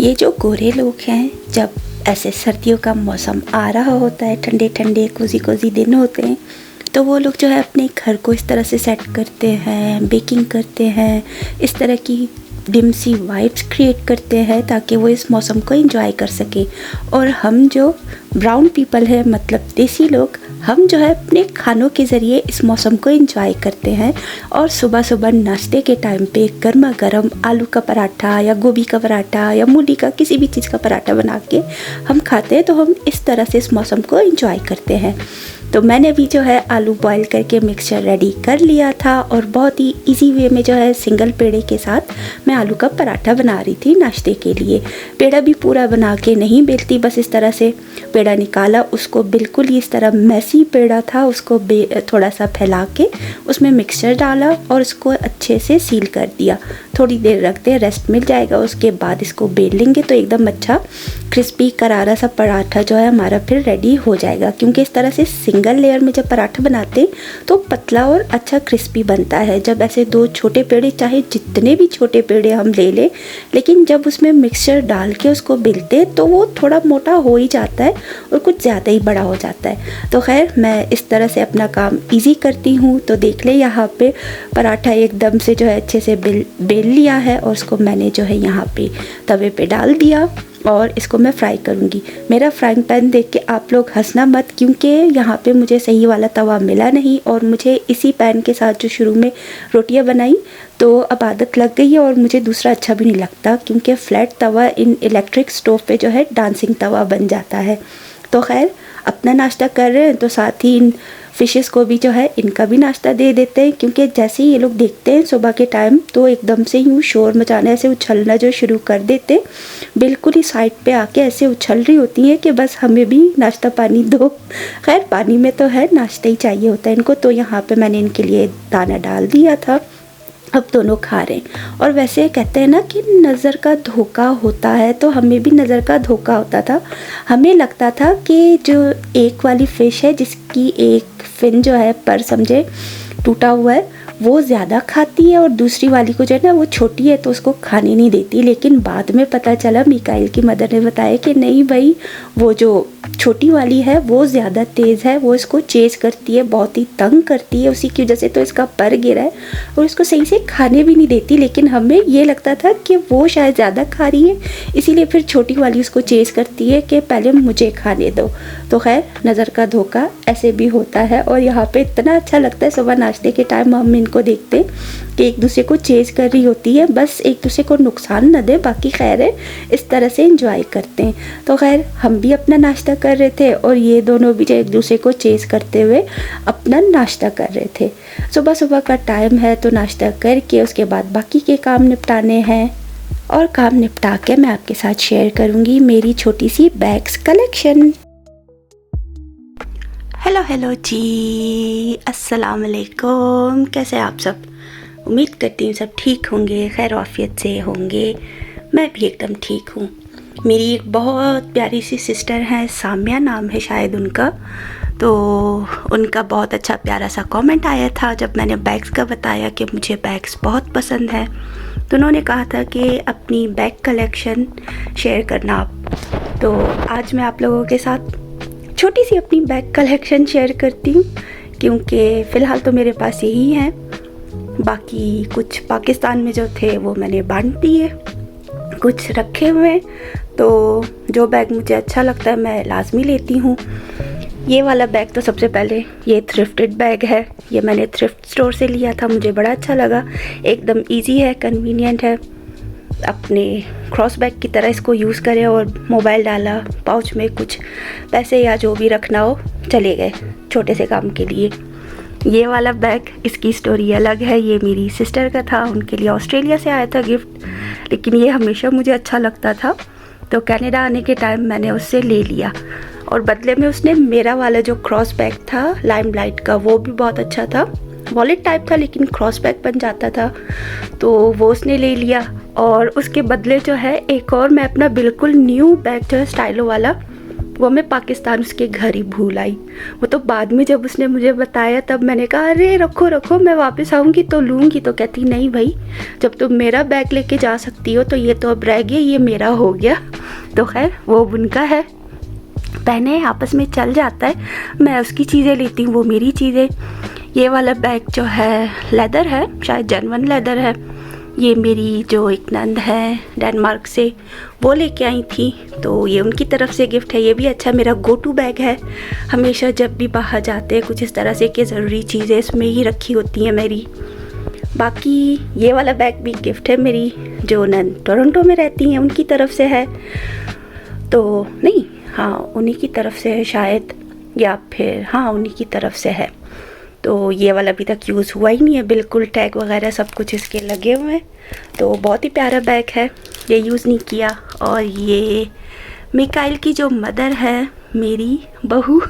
ये जो गोरे लोग हैं, जब ऐसे सर्दियों का मौसम आ रहा होता है, ठंडे ठंडे कोजी कोजी दिन होते हैं, तो वो लोग जो है अपने घर को इस तरह से सेट करते हैं, बेकिंग करते हैं, इस तरह की डिम सी वाइब्स क्रिएट करते हैं ताकि वो इस मौसम को एंजॉय कर सकें। और हम जो ब्राउन पीपल है, मतलब देसी लोग, हम जो है अपने खानों के ज़रिए इस मौसम को एंजॉय करते हैं। और सुबह सुबह नाश्ते के टाइम पे गर्मा गर्म आलू का पराठा या गोभी का पराठा या मूली का किसी भी चीज़ का पराठा बना के हम खाते हैं, तो हम इस तरह से इस मौसम को एंजॉय करते हैं। तो मैंने भी जो है आलू बॉईल करके मिक्सचर रेडी कर लिया था और बहुत ही इजी वे में जो है सिंगल पेड़े के साथ मैं आलू का पराठा बना रही थी नाश्ते के लिए। पेड़ा भी पूरा बना के नहीं बेलती, बस इस तरह से पेड़ा निकाला, उसको बिल्कुल ही इस तरह मैसी पेड़ा था, उसको थोड़ा सा फैला के उसमें मिक्सचर डाला और उसको अच्छे से सील कर दिया। थोड़ी देर रखते हैं, रेस्ट मिल जाएगा, उसके बाद इसको बेल लेंगे तो एकदम अच्छा क्रिस्पी करारा सा पराठा जो है हमारा फिर रेडी हो जाएगा। क्योंकि इस तरह से सिंगल लेयर में जब पराठा बनाते हैं तो पतला और अच्छा क्रिस्पी बनता है। जब ऐसे दो छोटे पेड़े, चाहे जितने भी छोटे पेड़े हम ले लें, लेकिन जब उसमें मिक्सचर डाल के उसको बेलते हैं तो वो थोड़ा मोटा हो ही जाता है और कुछ ज़्यादा ही बड़ा हो जाता है। तो खैर मैं इस तरह से अपना काम ईजी करती हूँ। तो देख ले यहाँ पे पराठा एकदम से जो है अच्छे से बेल लिया है और उसको मैंने जो है यहाँ पे तवे पे डाल दिया और इसको मैं फ्राई करूँगी। मेरा फ्राइंग पैन देख के आप लोग हंसना मत, क्योंकि यहाँ पे मुझे सही वाला तवा मिला नहीं और मुझे इसी पैन के साथ जो शुरू में रोटियाँ बनाई तो अब आदत लग गई है और मुझे दूसरा अच्छा भी नहीं लगता, क्योंकि फ्लैट तवा इन इलेक्ट्रिक स्टोव पे जो है डांसिंग तवा बन जाता है। तो खैर अपना नाश्ता कर रहे हैं तो साथ ही इन फ़िशेस को भी जो है इनका भी नाश्ता दे देते हैं। क्योंकि जैसे ही ये लोग देखते हैं सुबह के टाइम तो एकदम से यूँ शोर मचाना, ऐसे उछलना जो शुरू कर देते, बिल्कुल ही साइड पे आके ऐसे उछल रही होती हैं कि बस हमें भी नाश्ता पानी दो। खैर पानी में तो है, नाश्ता ही चाहिए होता है इनको। तो यहाँ पे मैंने इनके लिए दाना डाल दिया था, अब दोनों खा रहे हैं। और वैसे कहते हैं ना कि नज़र का धोखा होता है, तो हमें भी नज़र का धोखा होता था। हमें लगता था कि जो एक वाली फ़िश है जिसकी एक फिन जो है पर समझे टूटा हुआ है, वो ज़्यादा खाती है और दूसरी वाली को जो है ना वो छोटी है तो उसको खाने नहीं देती। लेकिन बाद में पता चला, मिकाइल की मदर ने बताया कि नहीं भाई, वो जो छोटी वाली है वो ज़्यादा तेज़ है, वो इसको चेज़ करती है, बहुत ही तंग करती है, उसी की वजह से तो इसका पर गिरा है और इसको सही से खाने भी नहीं देती। लेकिन हमें ये लगता था कि वो शायद ज़्यादा खा रही है, इसीलिए फिर छोटी वाली उसको चेज़ करती है कि पहले मुझे खाने दो। तो खैर नज़र का धोखा ऐसे भी होता है। और यहाँ पे इतना अच्छा लगता है सुबह नाश्ते के टाइम हम इनको देखते कि एक दूसरे को चेज़ कर रही होती है, बस एक दूसरे को नुकसान न दे, बाकी खैर है, इस तरह से एंजॉय करते हैं। तो खैर हम भी अपना नाश्ता कर रहे थे और ये दोनों भी एक दूसरे को चेज़ करते हुए अपना नाश्ता कर रहे थे। सुबह सुबह का टाइम है तो नाश्ता करके उसके बाद बाकी के काम निपटाने हैं और काम निपटा के मैं आपके साथ शेयर करूँगी मेरी छोटी सी बैग्स कलेक्शन। हेलो जी, अस्सलाम वालेकुम। कैसे आप सब? उम्मीद करती हूँ सब ठीक होंगे, खैर आफियत से होंगे। मैं भी एकदम ठीक हूँ। मेरी एक बहुत प्यारी सी सिस्टर है, सामिया नाम है शायद उनका, तो उनका बहुत अच्छा प्यारा सा कमेंट आया था जब मैंने बैग्स का बताया कि मुझे बैग्स बहुत पसंद है। तो उन्होंने कहा था कि अपनी बैग कलेक्शन शेयर करना आप। तो आज मैं आप लोगों के साथ छोटी सी अपनी बैग कलेक्शन शेयर करती हूँ, क्योंकि फ़िलहाल तो मेरे पास यही हैं, बाकी कुछ पाकिस्तान में जो थे वो मैंने बांट दिए, कुछ रखे हुए हैं। तो जो बैग मुझे अच्छा लगता है मैं लाजमी लेती हूँ। ये वाला बैग तो सबसे पहले ये थ्रिफ्टेड बैग है, ये मैंने थ्रिफ्ट स्टोर से लिया था, मुझे बड़ा अच्छा लगा। एकदम इजी है, कन्वीनियंट है, अपने क्रॉस बैग की तरह इसको यूज़ करें और मोबाइल डाला, पाउच में कुछ पैसे या जो भी रखना हो चले गए छोटे से काम के लिए। ये वाला बैग, इसकी स्टोरी अलग है, ये मेरी सिस्टर का था, उनके लिए ऑस्ट्रेलिया से आया था गिफ्ट, लेकिन ये हमेशा मुझे अच्छा लगता था तो कनाडा आने के टाइम मैंने उससे ले लिया और बदले में उसने मेरा वाला जो क्रॉस बैग था लाइमलाइट का, वो भी बहुत अच्छा था, वॉलेट टाइप था लेकिन क्रॉस बैग बन जाता था, तो वो उसने ले लिया। और उसके बदले जो है एक और मैं अपना बिल्कुल न्यू बैग जो है स्टाइलो वाला वो मैं पाकिस्तान उसके घर ही भूल आई। वो तो बाद में जब उसने मुझे बताया तब मैंने कहा अरे रखो रखो, मैं वापस आऊँगी तो लूँगी। तो कहती नहीं भाई, जब तुम मेरा बैग लेके जा सकती हो तो ये तो अब रह गया, ये मेरा हो गया। तो खैर वो उनका है, पहने आपस में चल जाता है, मैं उसकी चीज़ें लेती हूँ, वो मेरी चीज़ें। ये वाला बैग जो है लेदर है, शायद जेन्युइन लेदर है। ये मेरी जो एक नंद है डेनमार्क से, वो लेके आई थी, तो ये उनकी तरफ से गिफ्ट है। ये भी अच्छा, मेरा गो टू बैग है, हमेशा जब भी बाहर जाते हैं कुछ इस तरह से कि ज़रूरी चीज़ें इसमें ही रखी होती हैं मेरी। बाकी ये वाला बैग भी गिफ्ट है मेरी जो नंद टोरंटो में रहती हैं, उनकी तरफ से है। तो नहीं, हाँ उन्हीं की तरफ से है शायद, या फिर हाँ उन्हीं की तरफ से है। तो ये वाला अभी तक यूज़ हुआ ही नहीं है, बिल्कुल टैग वगैरह सब कुछ इसके लगे हुए हैं। तो बहुत ही प्यारा बैग है, ये यूज़ नहीं किया। और ये मिकाइल की जो मदर है, मेरी बहू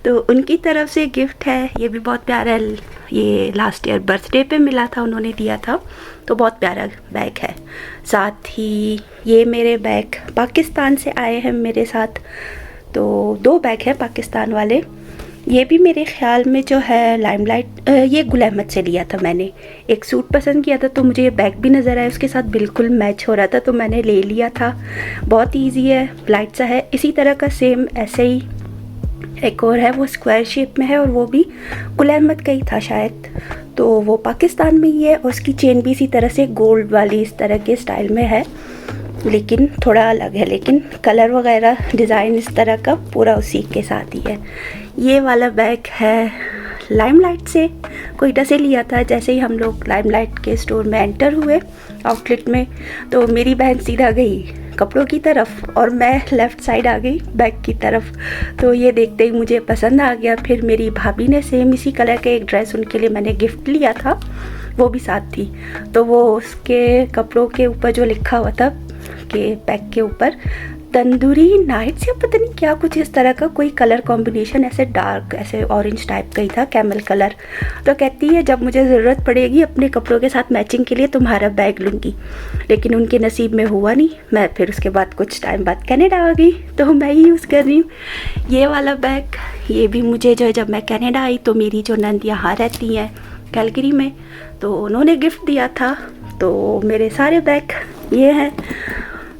तो उनकी तरफ से गिफ्ट है, ये भी बहुत प्यारा है। ये लास्ट ईयर बर्थडे पे मिला था, उन्होंने दिया था, तो बहुत प्यारा बैग है। साथ ही ये मेरे बैग पाकिस्तान से आए हैं मेरे साथ, तो 2 बैग हैं पाकिस्तान वाले। ये भी मेरे ख्याल में जो है लाइमलाइट, ये गुल अहमद से लिया था मैंने। एक सूट पसंद किया था तो मुझे ये बैग भी नज़र आया, उसके साथ बिल्कुल मैच हो रहा था, तो मैंने ले लिया था। बहुत इजी है, लाइट सा है। इसी तरह का सेम ऐसे ही एक और है, वो स्क्वायर शेप में है और वो भी गुल अहमद का ही था शायद, तो वो पाकिस्तान में ही है। और उसकी चेन भी इसी तरह से गोल्ड वाली इस तरह के स्टाइल में है, लेकिन थोड़ा अलग है, लेकिन कलर वगैरह डिज़ाइन इस तरह का पूरा उसी के साथ ही है। ये वाला बैग है लाइमलाइट से, कोयटा से लिया था। जैसे ही हम लोग लाइमलाइट के स्टोर में एंटर हुए आउटलेट में, तो मेरी बहन सीधा गई कपड़ों की तरफ और मैं लेफ़्ट साइड आ गई बैग की तरफ। तो ये देखते ही मुझे पसंद आ गया। फिर मेरी भाभी ने सेम इसी कलर का एक ड्रेस उनके लिए मैंने गिफ्ट लिया था, वो भी साथ थी। तो वो उसके कपड़ों के ऊपर जो लिखा हुआ था के बैग के ऊपर तंदूरी नाइट्स या पता नहीं क्या कुछ इस तरह का कोई कलर कॉम्बिनेशन, ऐसे डार्क ऐसे ऑरेंज टाइप का ही था, कैमल कलर। तो कहती है जब मुझे ज़रूरत पड़ेगी अपने कपड़ों के साथ मैचिंग के लिए तुम्हारा बैग लूँगी। लेकिन उनके नसीब में हुआ नहीं। मैं फिर उसके बाद कुछ टाइम बाद कनाडा आ गई, तो मैं ही यूज़ कर रही हूँ ये वाला बैग। ये भी मुझे जो है जब मैं कनाडा आई तो मेरी जो नंद यहाँ रहती हैं कैलगरी में, तो उन्होंने गिफ्ट दिया था। तो मेरे सारे बैग ये हैं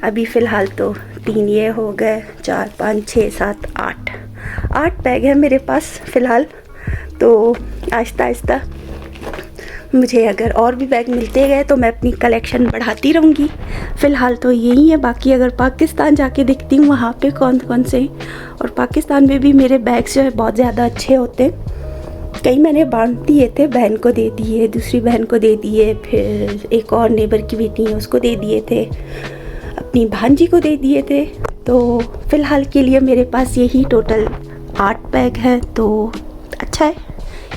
अभी फ़िलहाल, तो 3 ये हो गए, 4 5 6 7 8 बैग है मेरे पास फ़िलहाल। तो आहिस्ता आहिस्ता मुझे अगर और भी बैग मिलते गए तो मैं अपनी कलेक्शन बढ़ाती रहूँगी। फ़िलहाल तो यही है, बाकी अगर पाकिस्तान जाके देखती हूँ वहाँ पे कौन कौन से, और पाकिस्तान में भी मेरे बैग्स जो है बहुत ज़्यादा अच्छे होते हैं। कई मैंने बांट दिए थे, बहन को दे दिए, दूसरी बहन को दे दिए, फिर एक और नेबर की बेटी है उसको दे दिए थे, अपनी भांजी को दे दिए थे। तो फ़िलहाल के लिए मेरे पास यही टोटल 8 बैग है, तो अच्छा है,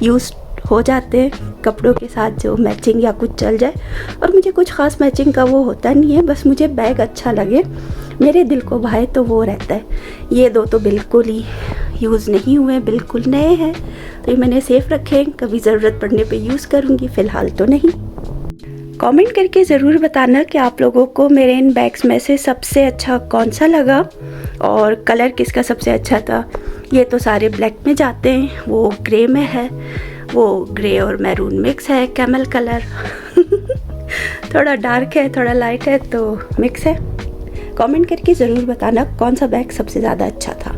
यूज़ हो जाते हैं कपड़ों के साथ जो मैचिंग या कुछ चल जाए। और मुझे कुछ ख़ास मैचिंग का वो होता नहीं है, बस मुझे बैग अच्छा लगे, मेरे दिल को भाए तो वो रहता है। ये 2 तो बिल्कुल ही यूज़ नहीं हुए, बिल्कुल नए हैं, तो ये मैंने सेफ़ रखे, कभी ज़रूरत पड़ने पे यूज़ करूँगी, फ़िलहाल तो नहीं। कमेंट करके ज़रूर बताना कि आप लोगों को मेरे इन बैग्स में से सबसे अच्छा कौन सा लगा और कलर किसका सबसे अच्छा था। ये तो सारे ब्लैक में जाते हैं, वो ग्रे में है, वो ग्रे और मैरून मिक्स है, कैमल कलर थोड़ा डार्क है थोड़ा लाइट है, तो मिक्स है। कमेंट करके ज़रूर बताना कौन सा बैग सबसे ज़्यादा अच्छा था।